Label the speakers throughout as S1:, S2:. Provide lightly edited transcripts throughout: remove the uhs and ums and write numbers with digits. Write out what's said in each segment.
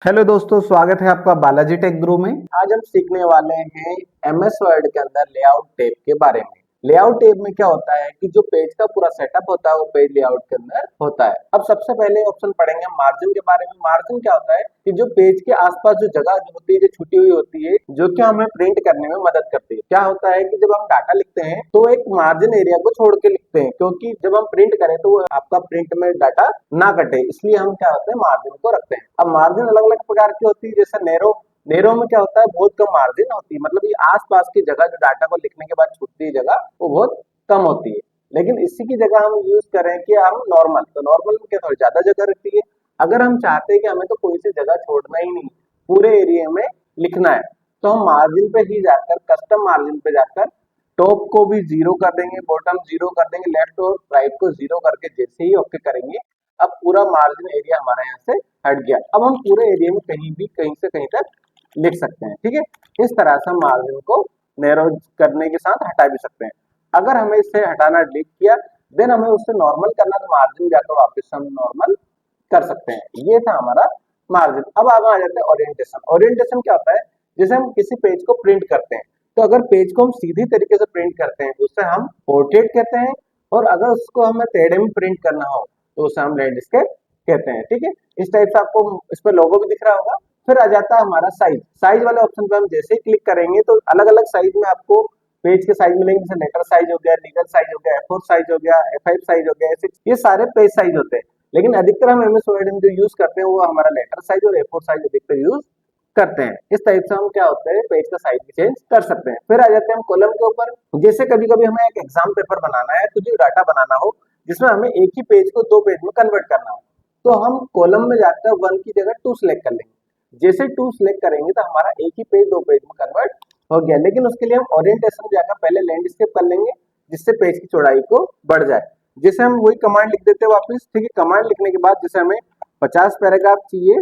S1: Hello दोस्तों, स्वागत है आपका बालाजी टेक गुरु में। आज हम सीखने वाले हैं एमएस वर्ड के अंदर लेआउट टैब के बारे में। लेआउट टैब में क्या होता है कि जो पेज का पूरा सेटअप होता है वो पेज लेआउट के अंदर होता है। अब सबसे पहले ऑप्शन पढ़ेंगे मार्जिन के बारे में। मार्जिन क्या होता है कि जो पेज के आसपास जो जगह जो होती है, जो छुटी हुई होती है, जो कि हमें प्रिंट करने में मदद करती है। क्या होता है कि जब हम डाटा लिखते हैं तो एक मार्जिन एरिया को छोड़ के लिखते हैं, क्योंकि जब हम प्रिंट करें तो वो आपका प्रिंट में डाटा ना कटे, इसलिए हम क्या होते हैं मार्जिन को रखते हैं। अब मार्जिन अलग अलग प्रकार की होती है, जैसे नैरो नैरो में क्या होता है बहुत कम मार्जिन होती है, मतलब ये आसपास की जगह जो डाटा को लिखने के बाद छूटती है जगह वो बहुत कम होती है। लेकिन इसी की जगह हम यूज करें कि हम नॉर्मल, तो नॉर्मल में क्या थोड़ी ज्यादा जगह रहती है। अगर हम चाहते हैं कि हमें तो कोई सी जगह छोड़ना ही नहीं, पूरे एरिया में लिखना है, तो हम मार्जिन पे ही जाकर कस्टम मार्जिन पे जाकर टॉप को भी जीरो कर देंगे, बॉटम जीरो कर देंगे, लेफ्ट और राइट को जीरो करके जैसे ही ओके करेंगे, अब पूरा मार्जिन एरिया हमारे यहाँ से हट गया। अब हम पूरे एरिया में कहीं भी कहीं से कहीं तक लिख सकते हैं। ठीक है, इस तरह से हम मार्जिन को नैरो करने के साथ हटा भी सकते हैं। अगर हमें इससे हटाना डिलीट किया, देन हमें उससे नॉर्मल करना, तो मार्जिन जाकर वापस हम नॉर्मल कर सकते हैं। ये था हमारा मार्जिन। अब आगे आ जाते हैं ओरिएंटेशन। ओरिएंटेशन क्या होता है, जैसे हम किसी पेज को प्रिंट करते हैं, तो अगर पेज को हम सीधी तरीके से प्रिंट करते हैं उसे हम पोर्ट्रेट कहते हैं, और अगर उसको हमें टेढ़े में प्रिंट करना हो तो उसे हम लैंडस्केप कहते हैं। ठीक है, इस टाइप से आपको इस पर लोगो भी दिख रहा होगा। फिर आ जाता है हमारा साइज। साइज वाले ऑप्शन पे हम जैसे ही क्लिक करेंगे तो अलग अलग साइज में आपको पेज के साइज मिलेंगे, जैसे लेटर साइज हो गया, लीगल साइज हो गया, A4 साइज हो गया, A5 साइज हो गया, A6, ये सारे पेज साइज होते हैं। लेकिन अधिकतर हम एमएस वर्ड में जो यूज करते हैं वो हमारा लेटर साइज और A4 साइज अधिकतर यूज करते हैं। इस टाइप से हम क्या होते हैं पेज का साइज भी चेंज कर सकते हैं। फिर आ जाते हैं हम कॉलम के ऊपर। जैसे कभी कभी हमें एक एग्जाम पेपर बनाना है, तो जो डाटा बनाना हो जिसमें हमें एक ही पेज को दो पेज में कन्वर्ट करना हो, तो हम कॉलम में जाकर 1 की जगह 2 सिलेक्ट कर लेंगे। जैसे 2 सिलेक्ट करेंगे तो हमारा एक ही पेज दो पेज में कन्वर्ट हो गया। लेकिन उसके लिए हम ओरिएंटेशन में जाकर पहले लैंडस्केप कर लेंगे, जिससे पेज की चौड़ाई को बढ़ जाए। जैसे हम वही कमांड लिख देते हैं वापस। ठीक है, कमांड लिखने के बाद जैसे हमें 50 पैराग्राफ चाहिए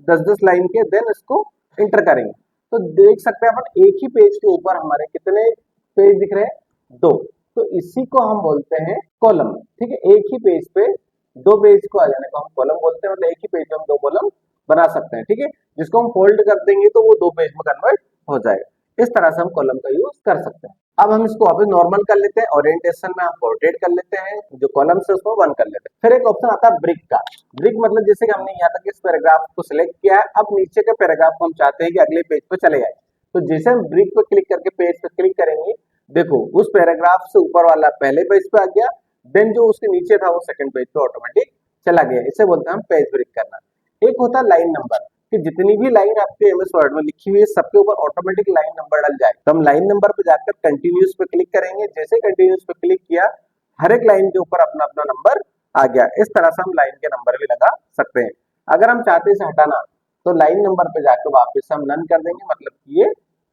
S1: 10-10 लाइन के, देन इसको इंटर करेंगे तो देख सकते हैं अपन एक ही पेज के ऊपर हमारे कितने पेज दिख रहे हैं, 2। तो इसी को हम बोलते हैं कॉलम। ठीक है, एक ही पेज पे दो पेज को आ जाने को हम कॉलम बोलते हैं, मतलब एक ही पेज में हम दो कॉलम बना सकते हैं। ठीक है, जिसको हम फोल्ड कर देंगे तो वो दो पेज में कन्वर्ट हो जाएगा। इस तरह से हम कॉलम का यूज कर सकते हैं। अब हम इसको वापस नॉर्मल कर लेते हैं, ओरिएंटेशन में हम पोर्ट्रेट कर लेते हैं, जो कॉलम से उसको 1 कर लेते हैं। फिर एक ऑप्शन आता है ब्रिक का। ब्रिक मतलब जैसे कि हमने यहाँ तक इस पैराग्राफ को सिलेक्ट किया है, अब नीचे के पैराग्राफ को हम चाहते हैं कि अगले पेज पे चले जाए, तो जैसे हम ब्रिक पे क्लिक करके पेज पे क्लिक करेंगे, देखो उस पैराग्राफ से ऊपर वाला पहले पेज पे आ गया, देन जो उसके नीचे था वो सेकंड पेज पे ऑटोमेटिक चला गया। इसे बोलते हैं हम पेज ब्रिक करना। एक होता है लाइन नंबर, कि जितनी भी लाइन आपके एमएस वर्ड में लिखी हुई है सबके ऊपर ऑटोमेटिक लाइन नंबर डल जाए। तो हम लाइन नंबर पे जाकर कंटिन्यूस पे क्लिक करेंगे, जैसे कंटिन्यूस पे क्लिक किया हर एक लाइन के ऊपर अपना अपना नंबर आ गया। इस तरह से हम लाइन के नंबर भी लगा सकते हैं। अगर हम चाहते हैं इसे हटाना, तो लाइन नंबर पे जाकर वापस हम नन कर देंगे, मतलब कि ये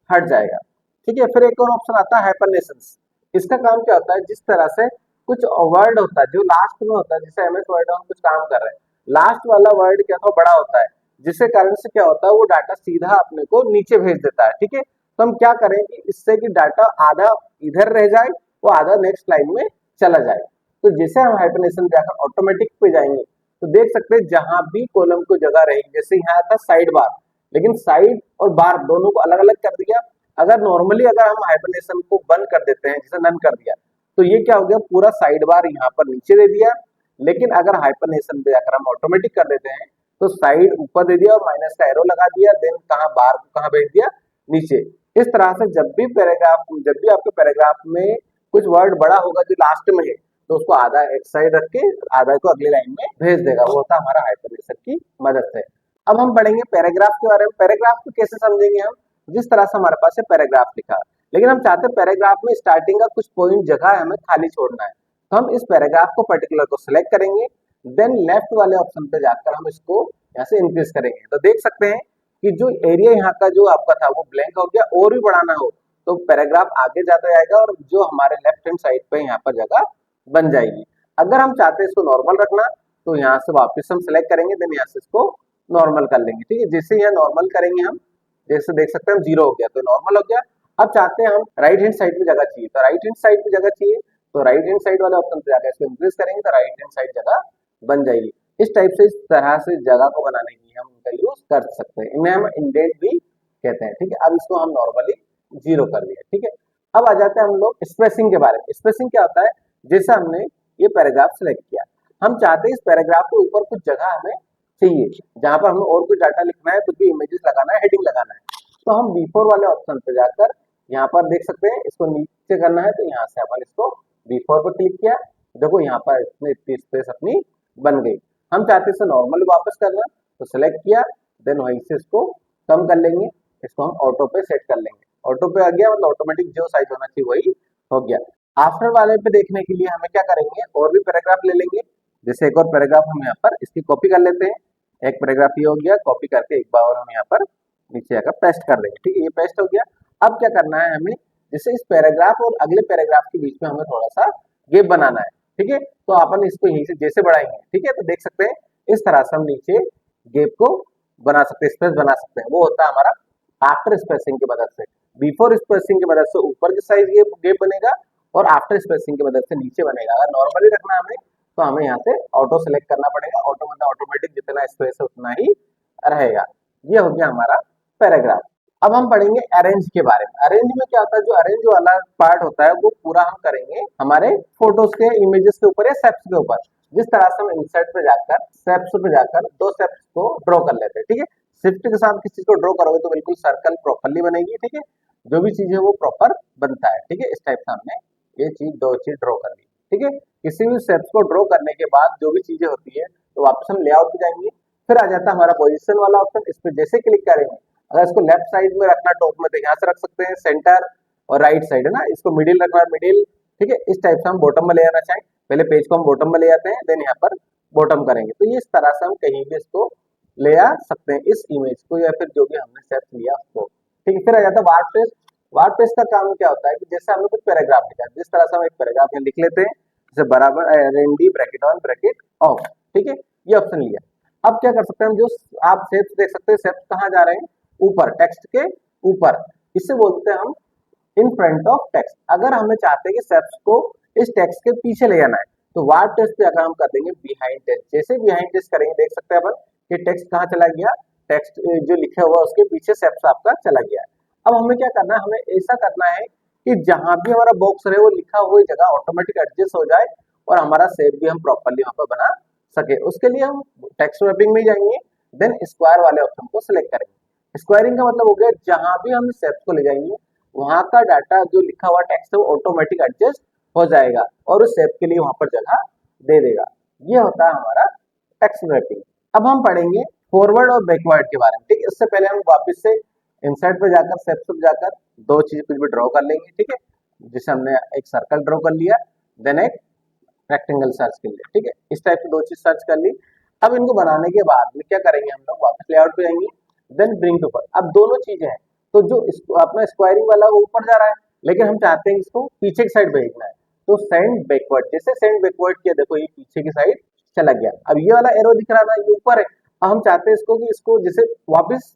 S1: हट जाएगा। ठीक है, फिर एक और ऑप्शन आता है हाइपरनेशंस। इसका काम क्या होता है, जिस तरह से कुछ वर्ड होता है जो लास्ट में होता है, जैसे एमएस वर्ड में हम कुछ काम कर रहे हैं, लास्ट वाला वर्ड क्या था बड़ा होता है, जिसके कारण से क्या होता है वो डाटा सीधा अपने को नीचे भेज देता है। ठीक है, तो हम क्या करें कि इससे कि डाटा आधा इधर रह जाए, वो आधा नेक्स्ट लाइन में चला जाए। तो जैसे हम हाइपरनेशन जाकर ऑटोमेटिक पे जाएंगे तो देख सकते हैं जहां भी कॉलम को जगह रहेगी, जैसे यहाँ था साइड बार, लेकिन साइड और बार दोनों को अलग अलग कर दिया। अगर नॉर्मली अगर हम हाइपरनेशन को बंद कर देते हैं, जैसे नन कर दिया, तो ये क्या हो गया पूरा साइड बार यहाँ पर नीचे दे दिया। लेकिन अगर हाइपरनेशन पे जाकर हम ऑटोमेटिक कर देते हैं तो साइड ऊपर दे दिया और माइनस का एरो लगा दिया, देन कहाँ बार को कहाँ भेज दिया, नीचे। इस तरह से जब भी आपके पैराग्राफ में कुछ वर्ड बड़ा होगा जो लास्ट में है, तो उसको आधा एक साइड रख के आधा को अगली लाइन में भेज देगा। वो होता है हमारा हाइपरनेशन की मदद से। अब हम पढ़ेंगे पैराग्राफ के बारे में। पैराग्राफ को कैसे समझेंगे हम, जिस तरह से हमारे पास है पैराग्राफ लिखा, लेकिन हम चाहते हैं पैराग्राफ में स्टार्टिंग का कुछ पॉइंट जगह हमें खाली छोड़ना है, तो हम इस पैराग्राफ को पर्टिकुलर को सिलेक्ट करेंगे, देन लेफ्ट वाले ऑप्शन पे जाकर हम इसको यहाँ से इंक्रीज करेंगे। तो देख सकते हैं कि जो एरिया यहाँ का जो आपका था वो ब्लैंक हो गया, और भी बढ़ाना हो तो पैराग्राफ आगे जाता जाएगा और जो हमारे लेफ्ट हैंड साइड पे यहाँ पर जगह बन जाएगी। अगर हम चाहते हैं इसको नॉर्मल रखना, तो यहाँ से वापस हम सिलेक्ट करेंगे, देन यहाँ से इसको नॉर्मल कर लेंगे। ठीक है, जैसे यहाँ नॉर्मल करेंगे हम, जैसे देख सकते हैं हम 0 हो गया तो नॉर्मल हो गया। अब चाहते हैं हम राइट हैंड साइड में जगह चाहिए, तो राइट हैंड साइड में जगह चाहिए, तो राइट हैंड साइड वाले ऑप्शन पे जाकर इसको इंक्रीज करेंगे तो राइट हैंड साइड जगह बन जाएगी। इस टाइप से, इस तरह से जगह को बनाने के लिए हम इनका यूज कर सकते हैं। इन्हें हम इंडेंट भी कहते हैं। ठीक है, अब इसको हम नॉर्मली जीरो कर दिया। ठीक है, अब आ जाते हैं हम लोग स्पेसिंग के बारे में। स्पेसिंग क्या होता है, जैसे हमने ये पैराग्राफ सिलेक्ट किया, हम चाहते हैं इस पैराग्राफ के ऊपर कुछ जगह हमें चाहिए जहां पर हमें और कुछ डाटा लिखना है, कुछ भी इमेजेस लगाना है, हेडिंग लगाना है, तो हम B4 वाले ऑप्शन पे जाकर यहाँ पर देख सकते हैं, इसको नीचे करना है तो यहाँ से अपन इसको B4 पर क्लिक किया, देखो यहाँ पर इतनी स्पेस अपनी बन गई। हम चाहते हैं इसे नॉर्मल वापस करना, तो सिलेक्ट किया, देन वहीं से इसको कम कर लेंगे, इसको हम ऑटो पे सेट कर लेंगे। ऑटो पे आ गया मतलब ऑटोमेटिक जो साइज होना चाहिए वही हो गया। आफ्टर वाले पे देखने के लिए हमें क्या करेंगे, और भी पैराग्राफ ले लेंगे। जैसे एक और पैराग्राफ हम यहाँ पर इसकी कॉपी कर लेते हैं, एक पैराग्राफ ये हो गया, कॉपी करके एक बार और हम यहाँ पर नीचे आकर पेस्ट कर देंगे। ठीक है, ये पेस्ट हो गया। अब क्या करना है हमें, जैसे इस पैराग्राफ और अगले पैराग्राफ के बीच में हमें थोड़ा सा गैप बनाना है। ठीक है, तो अपन इसको यहीं से जैसे बढ़ाएंगे, ठीक है, तो देख सकते हैं इस तरह से हम नीचे गैप को बना सकते हैं, स्पेस बना सकते हैं। वो होता है हमारा आफ्टर स्पेसिंग की मदद से। बिफोर स्पेसिंग की मदद से ऊपर की साइज गैप बनेगा और आफ्टर स्पेसिंग की मदद से नीचे बनेगा। अगर नॉर्मली रखना हमें तो हमें यहाँ से ऑटो सेलेक्ट करना पड़ेगा। ऑटो मतलब ऑटोमेटिक जितना स्पेस है उतना ही रहेगा। ये हो गया हमारा पैराग्राफ। अब हम पढ़ेंगे अरेंज के बारे में। अरेंज में क्या होता है, जो अरेंज वाला पार्ट होता है वो पूरा हम करेंगे हमारे फोटोज के, इमेजेस के ऊपर या सेप्स के ऊपर। जिस तरह से हम इंसर्ट पे जाकर सेप्स पे जाकर दो सेप्स को ड्रॉ कर लेते हैं। ठीक है, शिफ्ट के साथ किसी चीज को ड्रॉ करोगे तो बिल्कुल सर्कल प्रॉपरली बनेगी। ठीक है, जो भी चीज है वो प्रॉपर बनता है। ठीक है, इस टाइप से हमने ये चीज दो चीज ड्रॉ कर ली। ठीक है, किसी भी सेप्स को ड्रॉ करने के बाद जो भी चीजें होती है तो वापस हम लेआउट पे जाएंगे। फिर आ जाता है हमारा पोजीशन वाला ऑप्शन। इस पे जैसे क्लिक करेंगे, अगर इसको लेफ्ट साइड में रखना टॉप में तो यहाँ से रख सकते हैं, सेंटर और राइट साइड है ना, इसको मिडिल रखना मिडिल। ठीक है, इस टाइप से हम बॉटम में ले आना चाहें, पहले पेज को हम बॉटम में ले आते हैं, देन यहाँ पर बॉटम करेंगे। तो ये इस तरह से हम कहीं भी इसको ले आ सकते हैं, इस इमेज को या फिर जो भी हमने सेट लिया उसको। ठीक है, फिर आ जाता है वर्डप्रेस। वर्डप्रेस का काम क्या होता है कि जैसे हमने कुछ पैराग्राफ लिखा है, जिस तरह से हम एक पैराग्राफ में लिख लेते हैं, जैसे बराबर एरएनडी ब्रैकेट ऑन ब्रैकेट ऑफ। ठीक है, ये ऑप्शन लिया। अब क्या कर सकते हैं हम, जो आप शेप्स देख सकते हैं, शेप्स कहाँ जा रहे हैं, ऊपर टेक्स्ट के ऊपर, इसे बोलते हैं हम इन फ्रंट ऑफ टेक्स्ट। अगर हमें चाहते हैं कि शेप्स को इस टेक्स्ट के पीछे ले जाना है तो वर्डप्रेस पे अगर हम कर देंगे बिहाइंड टेक्स्ट। जैसे बिहाइंड टेक्स्ट करेंगे देख सकते हैं अपन कि टेक्स्ट कहाँ चला गया, टेक्स्ट जो लिखा हुआ उसके पीछे शेप्स आपका चला गया। अब हमें क्या करना है, हमें ऐसा करना है कि जहां भी हमारा बॉक्स रहे वो लिखा हुआ जगह ऑटोमेटिक एडजस्ट हो जाए और हमारा शेप भी हम प्रॉपरली वहां पर बना सके। उसके लिए हम टेक्स्ट रैपिंग में जाएंगे, देन स्क्वायर वाले ऑप्शन को सिलेक्ट करेंगे। स्क्वायरिंग का मतलब हो गया जहां भी हम शेप्स को ले जाएंगे वहां का डाटा जो लिखा हुआ टेक्स्ट है वो ऑटोमेटिक एडजस्ट हो जाएगा और उस शेप के लिए वहां पर जगह दे देगा। ये होता है हमारा टेक्स्ट रैपिंग। अब हम पढ़ेंगे फॉरवर्ड और बैकवर्ड के बारे में। ठीक है, इससे पहले हम वापस से इंसर्ट पे जाकर शेप्स पे जाकर दो चीज कुछ भी ड्रॉ कर लेंगे। ठीक है, जैसे हमने एक सर्कल ड्रॉ कर लिया, देन एक रेक्टेंगल सर्च कर लिया। ठीक है, इस टाइप की दो चीज सर्च कर ली। अब इनको बनाने के बाद में क्या करेंगे, हम लोग वापस लेआउट पे जाएंगे, देन ब्रिंग टू ऊपर। अब दोनों चीजें हैं, तो जो अपना स्क्वायरिंग वाला वो ऊपर जा रहा है, लेकिन हम चाहते हैं इसको पीछे की साइड भेजना है, तो सेंड बैकवर्ड। जैसे सेंड बैकवर्ड किया, देखो ये पीछे की साइड चला गया। अब ये वाला एरो दिख रहा है ये ऊपर है, अब हम चाहते हैं इसको कि इसको जैसे वापस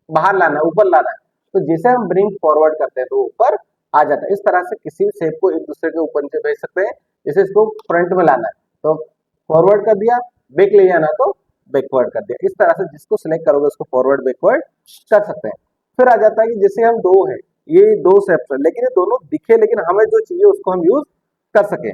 S1: बाहर लाना है, ऊपर लाना है, तो जैसे हम ब्रिंग फॉरवर्ड करते हैं तो ऊपर आ जाता है। इस तरह से किसी भी शेप को एक दूसरे के ऊपर से भेज सकते हैं। जैसे इसको फ्रंट में लाना है तो फॉरवर्ड कर दिया, बैक ले जाना तो बैकवर्ड कर दिया। इस तरह से जिसको सिलेक्ट करोगे उसको फॉरवर्ड बैकवर्ड कर सकते हैं। फिर आ जाता है कि जैसे हम दो है, ये दो शेप्स है लेकिन ये दोनों दिखे, लेकिन हमें जो चाहिए उसको हम यूज कर सके।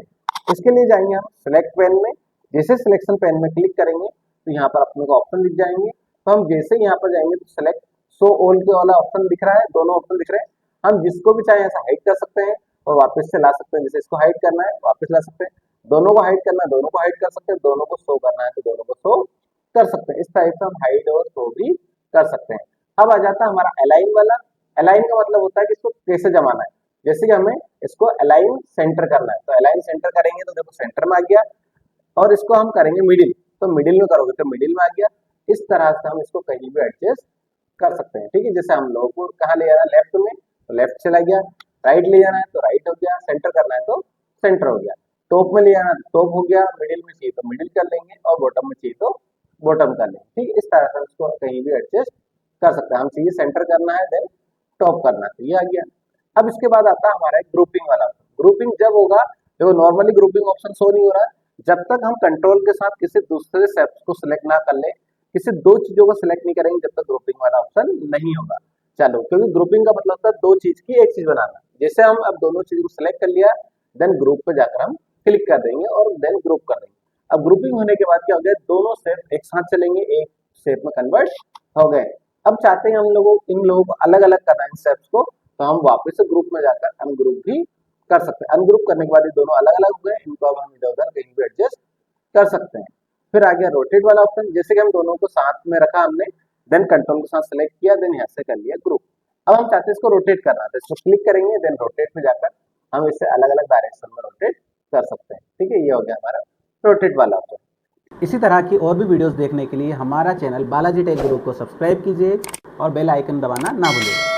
S1: इसके लिए जाएंगे हम सिलेक्ट पेन में, जैसे सिलेक्शन पेन में क्लिक करेंगे तो यहाँ पर अपने को ऑप्शन दिख जाएंगे। तो हम जैसे यहाँ पर जाएंगे तो सिलेक्ट शो ऑल के वाला ऑप्शन दिख रहा है, दोनों ऑप्शन दिख रहे हैं। हम जिसको भी चाहे ऐसा हाइड कर सकते हैं और वापस से ला सकते हैं। जैसे इसको हाइड करना है वापस ला सकते हैं, दोनों को हाइड करना है दोनों को हाइड कर सकते हैं, दोनों को शो करना है तो दोनों को शो कर सकते हैं। इस टाइप से हम हाइड और शो भी कर सकते हैं। अब आ जाता है हमारा अलाइन वाला। अलाइन का मतलब होता है कि इसको कैसे जमाना है। जैसे कि हमें इसको अलाइन सेंटर करना है तो अलाइन सेंटर करेंगे तो देखो सेंटर में आ गया, और इसको हम करेंगे मिडिल तो मिडिल में करोगे तो मिडिल में आ गया। इस तरह से हम इसको कहीं भी एडजस्ट कर सकते हैं। ठीक है, जैसे हम लोगों को कहाँ ले जाना है, लेफ्ट में तो लेफ्ट चला गया, राइट ले जाना है तो राइट हो गया, सेंटर करना है तो सेंटर हो गया, टॉप में ले जाना है तो टॉप हो गया, मिडिल में चाहिए तो मिडिल कर लेंगे और बॉटम में चाहिए तो बॉटम कर लेंगे। ठीक है, इस तरह से हम इसको कहीं भी एडजस्ट कर सकते हैं। हम चाहिए सेंटर करना है देन टॉप करना है तो ये आ गया। अब इसके बाद आता है हमारा ग्रुपिंग वाला। ग्रुपिंग जब होगा, देखो नॉर्मली ग्रुपिंग ऑप्शन शो नहीं हो रहा है, जब तक हम कंट्रोल के साथ किसी दूसरे स्टेप्स को सिलेक्ट ना कर ले, किसी दो चीजों को सिलेक्ट नहीं करेंगे जब तक ग्रुपिंग वाला ऑप्शन नहीं होगा। चलो, क्योंकि ग्रुपिंग का मतलब होता है दो चीज की एक चीज बनाना। जैसे हम अब दोनों चीजों को सिलेक्ट कर लिया, देन ग्रुप पे जाकर हम क्लिक कर देंगे और देन ग्रुप कर देंगे। अब ग्रुपिंग होने के बाद क्या हो गया, दोनों स्टेप एक साथ चलेंगे, एक स्टेप में कन्वर्ट हो गए। अब चाहते हैं हम लोगों इन लोगों को अलग अलग करना है स्टेप्स को, तो हम वापस से ग्रुप में जाकर अनग्रुप भी कर सकते हैं। अनग्रुप करने के बाद ये दोनों अलग अलग हो गए, इनको अब हम इधर उधर कहीं भी एडजस्ट कर सकते हैं। फिर आ गया रोटेट वाला ऑप्शन, जैसे कि हम दोनों को साथ में रखा हमने, देन कंट्रोल के साथ सेलेक्ट किया, देन यहाँ से कर लिया ग्रुप। अब हम चाहते हैं इसको रोटेट करना, तो इसको क्लिक करेंगे, देन रोटेट में जाकर हम इसे अलग अलग डायरेक्शन में रोटेट कर सकते हैं। ठीक है, ये हो गया हमारा रोटेट वाला ऑप्शन।
S2: इसी तरह की और भी वीडियोस देखने के लिए हमारा चैनल बालाजी टेक ग्रुप को सब्सक्राइब कीजिए और बेल आइकन दबाना ना भूलिए।